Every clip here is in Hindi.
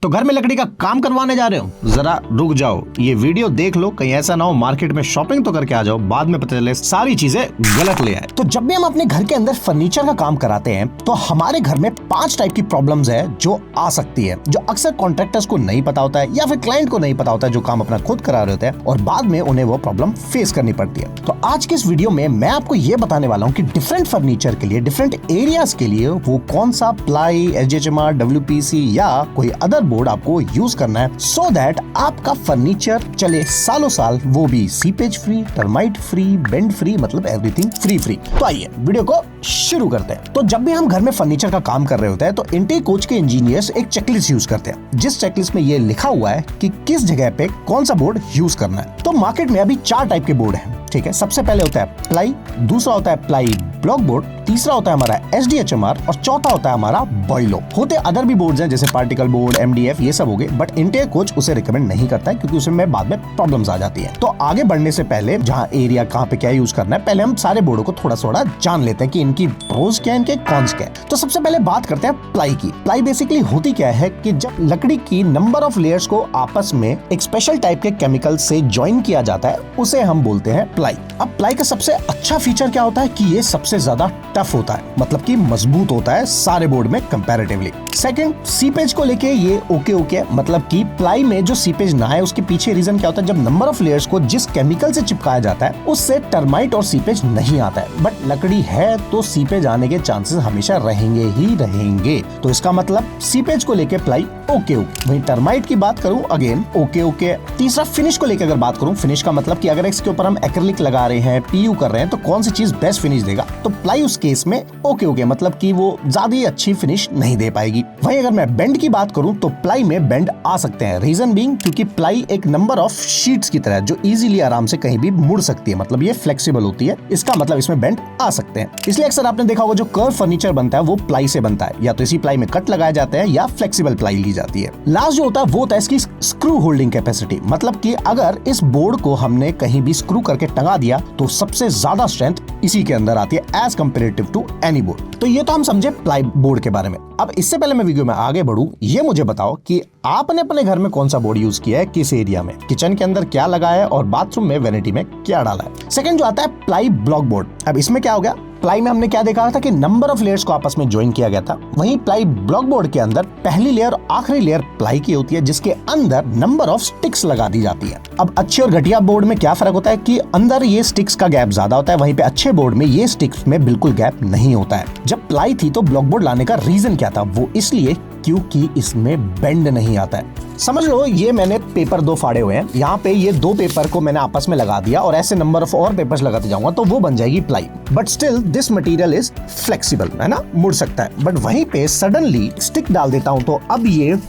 तो घर में लकड़ी का काम करवाने जा रहे हो, जरा रुक जाओ, ये वीडियो देख लो, कहीं ऐसा ना हो मार्केट में शॉपिंग तो करके आ जाओ, बाद में पता चले सारी चीजें गलत ले आए। तो जब भी हम अपने घर के अंदर फर्नीचर का काम कराते हैं तो हमारे घर में 5 टाइप की प्रॉब्लम्स है जो आ सकती है, जो अक्सर कॉन्ट्रैक्टर्स को नहीं पता होता है या फिर क्लाइंट को नहीं पता होता है, जो काम अपना खुद करा रहे होते हैं और बाद में उन्हें वो प्रॉब्लम फेस करनी पड़ती है। तो आज के इस वीडियो में मैं आपको ये बताने वाला हूँ कि डिफरेंट फर्नीचर के लिए, डिफरेंट एरियाज के लिए वो कौन सा प्लाई, SGHMR, WPC या कोई अदर बोर्ड आपको यूज करना है, सो दैट आपका फर्नीचर चले सालों साल, वो भी seepage free, termite free, bend free, मतलब एवरीथिंग फ्री। तो आइए वीडियो को शुरू करते हैं। तो जब भी हम घर में फर्नीचर का काम कर रहे होते हैं तो इंटेक कोच के इंजीनियर्स एक चेकलिस्ट यूज करते हैं, जिस चेकलिस्ट में ये लिखा हुआ है कि किस जगह पे कौन सा बोर्ड यूज करना है। तो मार्केट में अभी 4 टाइप के बोर्ड हैं, ठीक है। सबसे पहले होता है प्लाई, दूसरा होता है प्लाई ब्लॉक बोर्ड, तीसरा होता है हमारा SDHMR और चौथा होता है हमारा बॉयलो। होते अदर भी बोर्ड्स हैं जैसे पार्टिकल बोर्ड, MDF, ये सब हो गए, बट इंटेक कोच उसे रिकमेंड नहीं करता है क्योंकि उसमें बाद में प्रॉब्लम्स आ जाती है। तो आगे बढ़ने से पहले जहाँ एरिया कहाँ पे क्या यूज करना है, पहले हम सारे बोर्डों को थोड़ा जान लेते हैं कि इनकी प्रोज क्या है, इनके कॉन्स क्या है। तो सबसे पहले बात करते हैं प्लाई की। प्लाई बेसिकली होती क्या है कि जब लकड़ी की नंबर ऑफ लेयर्स को आपस में एक स्पेशल टाइप के केमिकल से ज्वाइन किया जाता है, उसे हम बोलते हैं प्लाई। अब प्लाई का सबसे अच्छा फीचर क्या होता है कि ये सबसे ज्यादा टफ होता है, मतलब कि मजबूत होता है सारे बोर्ड में कंपैरेटिवली। सेकंड, सीपेज को लेके ये ओके, मतलब कि प्लाई में जो सीपेज ना है उसके पीछे रीजन क्या होता है, जब नंबर ऑफ लेयर्स को जिस केमिकल से चिपकाया जाता है उससे टर्माइट और सीपेज नहीं आता है, बट लकड़ी है तो सीपेज आने के चांसेस हमेशा रहेंगे ही रहेंगे। तो इसका मतलब सीपेज को लेके प्लाई ओके। वहीं टर्माइट की बात करूं, अगेन ओके। तीसरा, फिनिश को लेकर अगर बात करूं, फिनिश का मतलब कि अगर इसके ऊपर हम एक्रिलिक लगा रहे हैं, PU कर रहे हैं, तो कौन सी चीज बेस्ट फिनिश देगा, तो प्लाई उस केस में ओके, मतलब कि वो ज्यादा अच्छी फिनिश नहीं दे पाएगी। वहीं अगर मैं बेंड की बात करूं तो प्लाई में बेंड आ सकते हैं, रीजन बीइंग क्योंकि प्लाई एक नंबर ऑफ शीट्स की तरह जो इजीली आराम से कहीं भी मुड़ सकती है, मतलब ये फ्लेक्सिबल होती है, इसका मतलब इसमें बेंड आ सकते हैं। इसलिए अक्सर आपने देखा होगा जो कर्व फर्नीचर बनता है वो प्लाई से बनता है, या तो इसी प्लाई में कट लगाए जाते हैं या फ्लेक्सिबल प्लाई ली जाती है। लास्ट जो होता है वो होता है इसकी स्क्रू होल्डिंग कैपेसिटी, मतलब कि अगर इस बोर्ड को हमने कहीं भी स्क्रू करके टंगा दिया तो सबसे ज्यादा स्ट्रेंथ इसी के अंदर आती है as comparative to any board. तो ये तो हम समझे प्लाई बोर्ड के बारे में। अब इससे पहले मैं वीडियो में आगे बढ़ूं, ये मुझे बताओ कि आपने अपने घर में कौन सा बोर्ड यूज किया है, किस एरिया में, किचन के अंदर क्या लगाया है और बाथरूम में वैनिटी में क्या डाला है। सेकंड जो आता है प्लाई ब्लॉक बोर्ड। अब इसमें क्या हो गया, प्लाई में हमने क्या देखा था कि नंबर ऑफ लेयर्स को आपस में ज्वाइन किया गया था, वहीं प्लाई ब्लॉक बोर्ड के अंदर पहली लेयर और आखिरी लेयर प्लाई की होती है, जिसके अंदर नंबर ऑफ स्टिक्स लगा दी जाती है। अब अच्छे और घटिया बोर्ड में क्या फर्क होता है कि अंदर ये स्टिक्स का गैप ज्यादा होता है, वहीं पे अच्छे बोर्ड में ये स्टिक्स में बिल्कुल गैप नहीं होता है। जब प्लाई थी तो ब्लॉक बोर्ड लाने का रीजन क्या था, वो इसलिए क्योंकि इसमें बेंड नहीं आता है। समझ लो ये मैंने पेपर 2 फाड़े हुए हैं, यहाँ पे ये 2 पेपर को मैंने आपस में लगा दिया और ऐसे नंबर ऑफ और पेपर्स लगाते जाऊंगा तो वो बन जाएगी ply, but still this material is flexible, है ना, मुड़ सकता है। बट वहीं पे सडनली स्टिक डाल देता हूं तो अब ये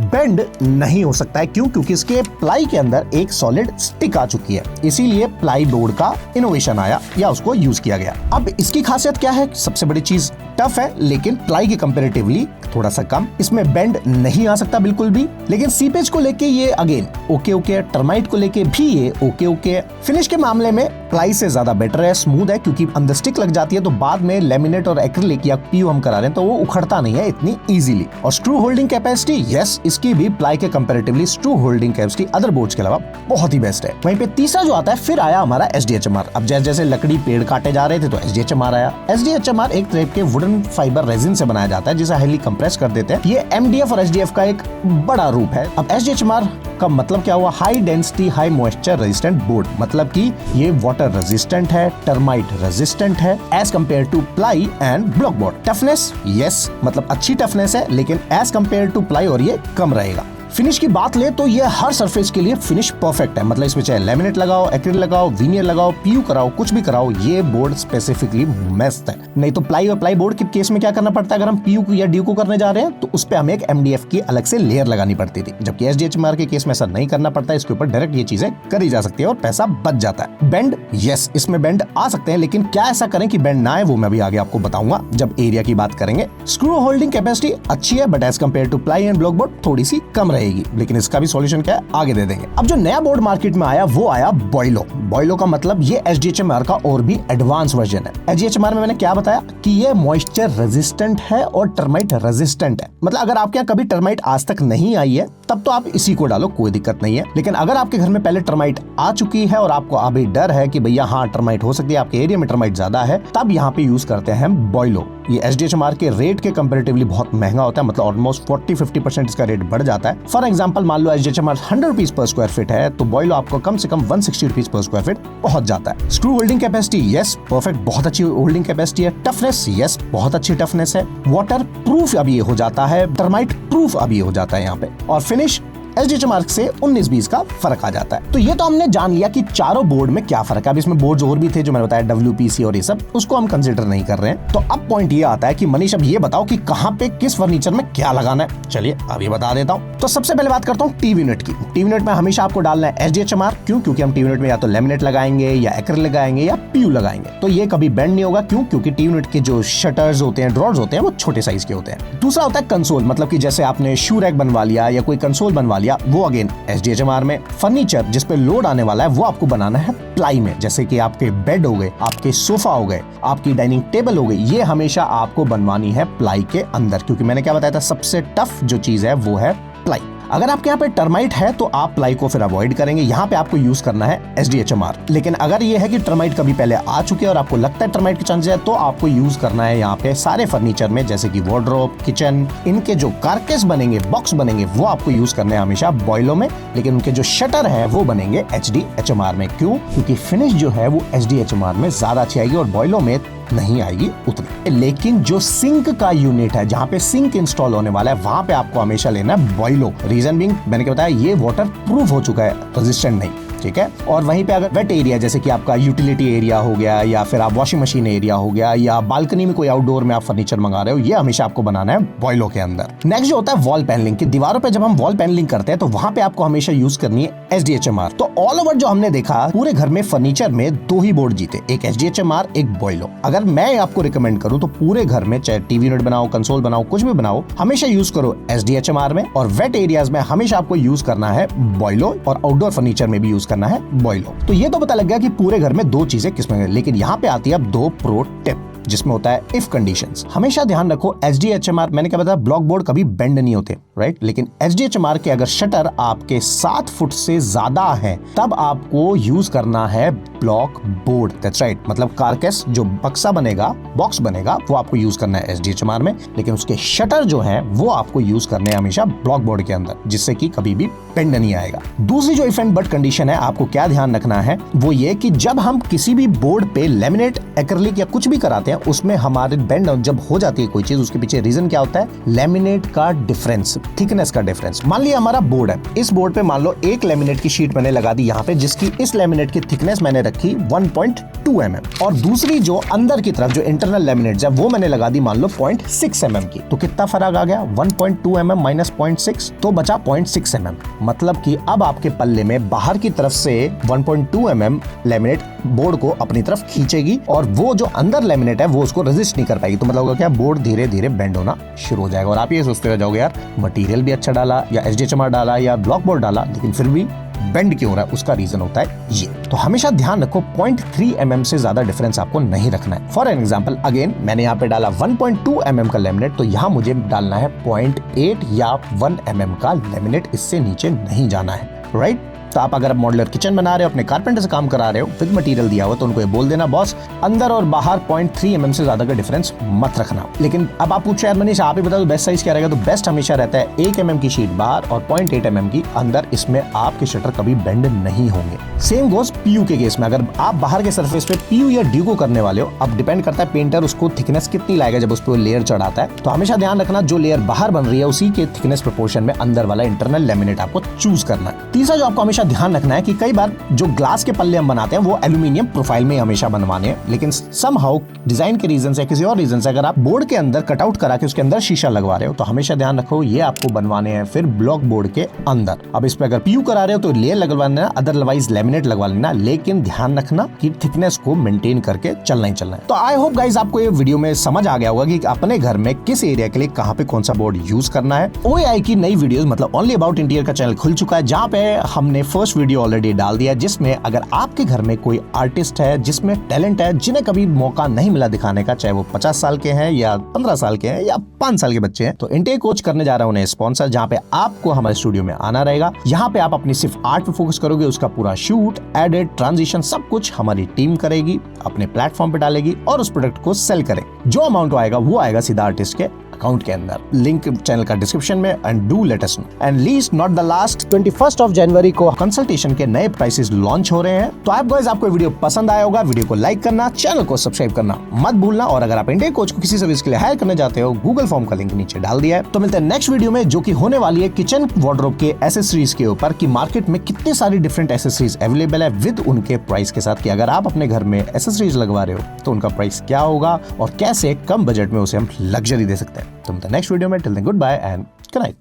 बेंड नहीं हो सकता है। क्यों? क्योंकि इसके प्लाई के अंदर एक सॉलिड स्टिक आ चुकी है, इसीलिए प्लाई बोर्ड का इनोवेशन आया या उसको यूज किया गया। अब इसकी खासियत क्या है, सबसे बड़ी चीज टफ है लेकिन प्लाई के कंपैरेटिवली थोड़ा सा कम, इसमें बेंड नहीं आ सकता बिल्कुल भी। लेकिन सीपेज को लेके ये अगेन ओके, टर्माइट को लेके भी ये ओके। फिनिश के मामले में प्लाई से ज्यादा बेटर है, स्मूथ है, क्योंकि अंदर स्टिक लग जाती है तो बाद में लेमिनेट और एक्रिलिक या PU हम करा रहे हैं तो वो उखड़ता नहीं है इतनी इजीली। और स्क्रू होल्डिंग कैपेसिटी, यस, इसकी भी प्लाई के comparatively screw holding capacity other boards के अलावा बहुत ही बेस्ट है। वहीं पे तीसरा जो आता है, फिर आया हमारा SDHMR। अब जैसे जैसे लकड़ी पेड़ काटे जा रहे थे तो SDHMR आया। SDHMR एक टाइप के वुडन फाइबर रेजिन से बनाया जाता है जिसे हाईली कंप्रेस कर देते हैं। ये MDF और SDF का एक बड़ा रूप है। अब SDHMR का मतलब क्या हुआ, high density high moisture resistant board, मतलब कि ये वाटर रेजिस्टेंट है, टर्माइट रेजिस्टेंट है as compare to ply and block board. Toughness, yes, मतलब अच्छी टफनेस है लेकिन एज कंपेयर टू प्लाई और ये कम रहेगा। फिनिश की बात ले तो ये हर सरफेस के लिए फिनिश परफेक्ट है, मतलब इसमें चाहे लेमिनेट लगाओ, एक्रिलिक लगाओ, वीनियर लगाओ, PU कराओ, कुछ भी कराओ, ये बोर्ड स्पेसिफिकली बेस्ट है। नहीं तो प्लाई और प्लाई बोर्ड के केस में क्या करना पड़ता है, अगर हम PU को या DU को करने जा रहे हैं तो उस पे हमें एक MDF की अलग से लेयर लगानी पड़ती थी, जबकि SDHMR के केस में ऐसा नहीं करना पड़ता है, इसके ऊपर डायरेक्ट ये चीजें करी जा सकती है और पैसा बच जाता है। बेंड, यस, इसमें बेंड आ सकते हैं लेकिन क्या ऐसा करें कि बेंड ना आए, वो मैं भी आगे आपको बताऊंगा जब एरिया की बात करेंगे। स्क्रू होल्डिंग कैपेसिटी अच्छी है but as compare to ply and block board थोड़ी सी कम रहेगी। आएगी, लेकिन इसका भी सॉल्यूशन क्या है आगे दे देंगे। अब जो नया बोर्ड मार्केट में आया वो आया बॉयलो। बॉयलो का मतलब ये HDHMR का और भी एडवांस वर्जन है। HDHMR में मैंने क्या बताया कि ये मॉइस्चर रेजिस्टेंट है और टर्माइट रेजिस्टेंट है। मतलब अगर आपके यहाँ कभी टर्माइट आज तक नहीं आई है तब तो आप इसी को डालो, कोई दिक्कत नहीं है। लेकिन अगर आपके घर में पहले टर्माइट आ चुकी है और आपको अभी डर है कि भैया हाँ टर्माइट हो सकती है, आपके एरिया में टर्माइट ज्यादा है, तब यहाँ पे यूज करते हैं बॉयलो। ये HDHMR के रेट के कंपैरेटिवली बहुत महंगा होता है, मतलब ऑलमोस्ट 40-50% इसका रेट बढ़ जाता है। फॉर एग्जांपल मान लो HDHMR 100 rupees per square feet है तो बॉयलो आपको कम से कम 160 रुपीज पर स्क्वायर फीट पहुंच जाता है। Screw holding capacity yes perfect, बहुत अच्छी होल्डिंग कैपेसिटी है। टफनेस यस बहुत अच्छी टफनेस है। वाटर प्रूफ अब ये हो जाता है, टर्माइट प्रूफ अब ये हो जाता है यहाँ पे। और फिनिश HDHMR से 19-20 का फर्क आ जाता है। तो ये तो हमने जान लिया कि चारों बोर्ड में क्या फर्क है। अब इसमें बोर्ड और भी थे जो मैंने बताया WPC और ये सब, उसको हम कंसीडर नहीं कर रहे हैं। तो अब पॉइंट ये आता है कि मनीष अब ये बताओ कि कहाँ पे किस फर्नीचर में क्या लगाना है। चलिए अभी बता देता हूँ। तो सबसे पहले बात करता हूँ टीवी यूनिट की। टीवी यूनिट में हमेशा आपको डालना है HDHMR। क्यों? क्योंकि हम टीवी यूनिट में या तो लेमिनेट लगाएंगे या एक्रिलिक लगाएंगे या PU लगाएंगे, तो ये कभी बेंड नहीं होगा। क्यों? क्योंकि टीवी यूनिट के जो शटर्स होते हैं, ड्रॉर्स होते हैं, वो छोटे साइज के होते हैं। दूसरा होता है कंसोल, मतलब कि जैसे आपने शू रैक बनवा लिया या कोई कंसोल बनवा लिया, वो अगेन HDHMR में। फर्नीचर जिस पे लोड आने वाला है वो आपको बनाना है प्लाई में, जैसे कि आपके बेड हो गए, आपके सोफा हो गए, आपकी डाइनिंग टेबल हो गई, ये हमेशा आपको बनवानी है प्लाई के अंदर। क्योंकि मैंने क्या बताया था, सबसे टफ जो चीज है वो है प्लाई। अगर आपके यहाँ पे टर्माइट है तो आप प्लाई को फिर अवॉइड करेंगे, यहाँ पे आपको यूज करना है HDHMR। लेकिन अगर ये है कि टर्माइट कभी पहले आ चुके हैं और आपको लगता है टर्माइट के चांसेस है, तो आपको यूज करना है यहाँ पे सारे फर्नीचर में, जैसे कि वार्डरोब, किचन, इनके जो कार्केस बनेंगे, बॉक्स बनेंगे, वो आपको यूज करने हैं हमेशा बॉयलो में। लेकिन उनके जो शटर है वो बनेंगे HDHMR में। क्यों? क्योंकि फिनिश जो है वो HDHMR में ज्यादा अच्छी आएगी और बॉयलो में नहीं आएगी उतनी। लेकिन जो सिंक का यूनिट है, जहाँ पे सिंक इंस्टॉल होने वाला है, वहां पे आपको हमेशा लेना है बॉयलो। रीजन बीइंग मैंने क्या बताया, ये वाटर प्रूफ हो चुका है, रेजिस्टेंट नहीं। ठीक है। और वहीं पे अगर वेट एरिया जैसे कि आपका यूटिलिटी एरिया हो गया या फिर आप वॉशिंग मशीन एरिया हो गया या बालकनी में कोई आउटडोर में आप फर्नीचर मंगा रहे हो, ये हमेशा आपको बनाना है बॉयलो के अंदर। नेक्स्ट जो होता है वॉल पैनलिंग की, दीवारों पे जब हम वॉल पैनलिंग करते हैं तो वहां पे आपको हमेशा यूज करनी है HDHMR। तो ऑल ओवर जो हमने देखा पूरे घर में फर्नीचर में 2 ही बोर्ड जीते, एक HDHMR एक बॉयलो। अगर मैं आपको रिकमेंड करूं तो पूरे घर में चाहे टीवी यूनिट बनाओ, कंसोल बनाओ, कुछ भी बनाओ, हमेशा यूज करो HDHMR में। और वेट एरियाज में हमेशा आपको यूज करना है बॉयलो और आउटडोर फर्नीचर में भी यूज करना है बॉयलो। तो ये तो पता लग गया कि पूरे घर में 2 चीजें किसमें है। लेकिन यहाँ पे आती है अब 2 प्रो टिप, जिसमें होता है इफ कंडीशंस। हमेशा ध्यान रखो HDHMR, मैंने क्या बताया, ब्लॉक बोर्ड कभी बेंड नहीं होते, राइट। लेकिन HDHMR के अगर शटर आपके 7 फुट से ज्यादा है तब आपको यूज करना है ब्लॉक बोर्ड, दैट्स राइट। मतलब कारकेस जो बक्सा बनेगा, बॉक्स बनेगा, वो आपको यूज करना है HDHMR में। लेकिन उसके शटर जो है वो आपको यूज करने हैं हमेशा ब्लॉक बोर्ड के अंदर, जिससे कि कभी भी बेंड नहीं आएगा। दूसरी जो इफ एंड बट कंडीशन है, आपको क्या ध्यान रखना है, वो ये कि जब हम किसी भी बोर्ड पे लेमिनेट, एक्रिलिक या कुछ भी कराते हैं, उसमें हमारे बेंड जब हो जाती है कोई चीज, उसके पीछे रीजन क्या होता है, लेमिनेट का डिफरेंस, थिकनेस का डिफरेंस। मान लिया हमारा बोर्ड है, इस बोर्ड पे मान लो एक लेमिनेट की शीट मैंने लगा दी यहाँ पे, जिसकी इस लेमिनेट की थिकनेस मैंने रखी 1.2 mm, और दूसरी जो अंदर की तरफ जो इंटरनल लेमिनेट है वो मैंने लगा दी मान लो 0.6 mm की। तो कितना फर्क आ गया, 1.2 mm माइनस 0.6, तो बचा 0.6 mm। मतलब कि अब आपके पल्ले में बाहर की तरफ से 1.2 mm लेमिनेट बोर्ड को अपनी तरफ खींचेगी और वो जो अंदर लेमिनेट है वो उसको रेजिस्ट नहीं कर पाएगी। तो मतलब होगा क्या, बोर्ड धीरे धीरे बेंड होना शुरू हो जाएगा। और आप ये सोचते रह जाओगे यार मटेरियल भी अच्छा डाला या HDHMR डाला या ब्लॉक बोर्ड डाला, लेकिन फिर भी बेंड क्यों हो रहा है, उसका रीजन होता है ये। तो हमेशा ध्यान रखो 0.3 mm से ज्यादा डिफरेंस आपको नहीं रखना है। फॉर एग्जांपल अगेन मैंने यहाँ पे डाला 1.2 mm का लेमिनेट, तो यहाँ मुझे डालना है 0.8 या 1 mm का लेमिनेट, इससे नीचे नहीं जाना है, राइट। तो आप अगर मॉड्यूलर किचन बना रहे हो, अपने कारपेंटर से काम करा रहे हो, विद मटेरियल दिया हुआ, तो उनको ये बोल देना बॉस अंदर और बाहर 0.3 mm से ज्यादा का डिफरेंस मत रखना। लेकिन अब आप पूछ रहे हैं मनीष आप ही बता दो बेस्ट साइज क्या रहेगा, तो बेस्ट हमेशा रहता है 1 mm की शीट बाहर और 0.8 mm की अंदर। इसमें आपके शटर कभी बेंड नहीं होंगे। सेम गोज PU के केस में, अगर आप बाहर के सरफेस पे PU या DU करने वाले हो, अब डिपेंड करता है पेंटर उसको थिकनेस कितनी लाएगा जब उस पर लेयर चढ़ाता है। तो हमेशा ध्यान रखना जो लेयर बाहर बन रही है उसी के थिकनेस प्रोपोर्शन में अंदर वाला इंटरनल लेमिनेट आपको चूज करना है। तीसरा जो आपको हमेशा ध्यान रखना है कि कई बार जो ग्लास के पल्ले हम बनाते हैं वो एल्यूमिनियम प्रोफाइल में हमेशा बनवाने हैं, लेकिन समहाउ डिजाइन के रीजन से किसी और रीजन से अगर आप बोर्ड के अंदर कटआउट करा के उसके अंदर शीशा लगवा रहे हो तो हमेशा ध्यान रखो ये आपको बनवाने हैं फिर ब्लॉक बोर्ड के अंदर। अब इस पे अगर पीयू करा रहे हो तो लेयर लगवाना है, अदरवाइज लेमिनेट लगवा लेना, लेकिन ध्यान रखना कि थिकनेस को मेंटेन करके चलना ही चलना है। तो आई होप गाइस आपको ये वीडियो में समझ आ गया होगा कि अपने घर में किस एरिया के लिए कहाँ पे कौन सा बोर्ड यूज करना है। OAI की नई वीडियोस मतलब ओनली अबाउट इंटीरियर का चैनल खुल चुका है, जहाँ पे हमने फर्स्ट वीडियो ऑलरेडी डाल दिया, जिसमें अगर आपके घर में कोई आर्टिस्ट है जिसमें टैलेंट है, जिन्हें कभी मौका नहीं मिला दिखाने का, चाहे वो 50 साल के हैं या 15 साल के हैं या 5 साल के बच्चे हैं, तो इंटेक कोच करने जा रहा है उन्हें स्पॉन्सर, जहाँ पे आपको हमारे स्टूडियो में आना रहेगा। यहाँ पे आप अपनी सिर्फ आर्ट पे फोकस करोगे, उसका पूरा शूट, एडिट, ट्रांजिशन सब कुछ हमारी टीम करेगी, अपने प्लेटफॉर्म पे डालेगी और उस प्रोडक्ट को सेल करें। जो अमाउंट आएगा वो आएगा सीधा आर्टिस्ट के अकाउंट के अंदर। लिंक चैनल का डिस्क्रिप्शन में। And do let us know. And least not the last, 21 of January को कंसल्टेशन के नए प्राइसेस लॉन्च हो रहे हैं। तो आप गाइस आपको वीडियो पसंद आया होगा, वीडियो को लाइक करना, चैनल को सब्सक्राइब करना मत भूलना। और अगर आप इंटेक कोच को किसी सर्विस के लिए हायर करने जाते हो, गूगल फॉर्म का लिंक नीचे डाल दिया है। तो मिलते हैं नेक्स्ट वीडियो में, जो कि होने वाली है किचन वार्डरोब के एसेसरीज के ऊपर, कि मार्केट में कितनी सारी डिफरेंट एसेसरीज अवेलेबल है विद उनके प्राइस के साथ, कि अगर आप अपने घर में एसेसरीज लगवा रहे हो तो उनका प्राइस क्या होगा और कैसे कम बजट में उसे हम लग्जरी दे सकते हैं। तो मिलते हैं नेक्स्ट वीडियो में। Till then goodbye and good night.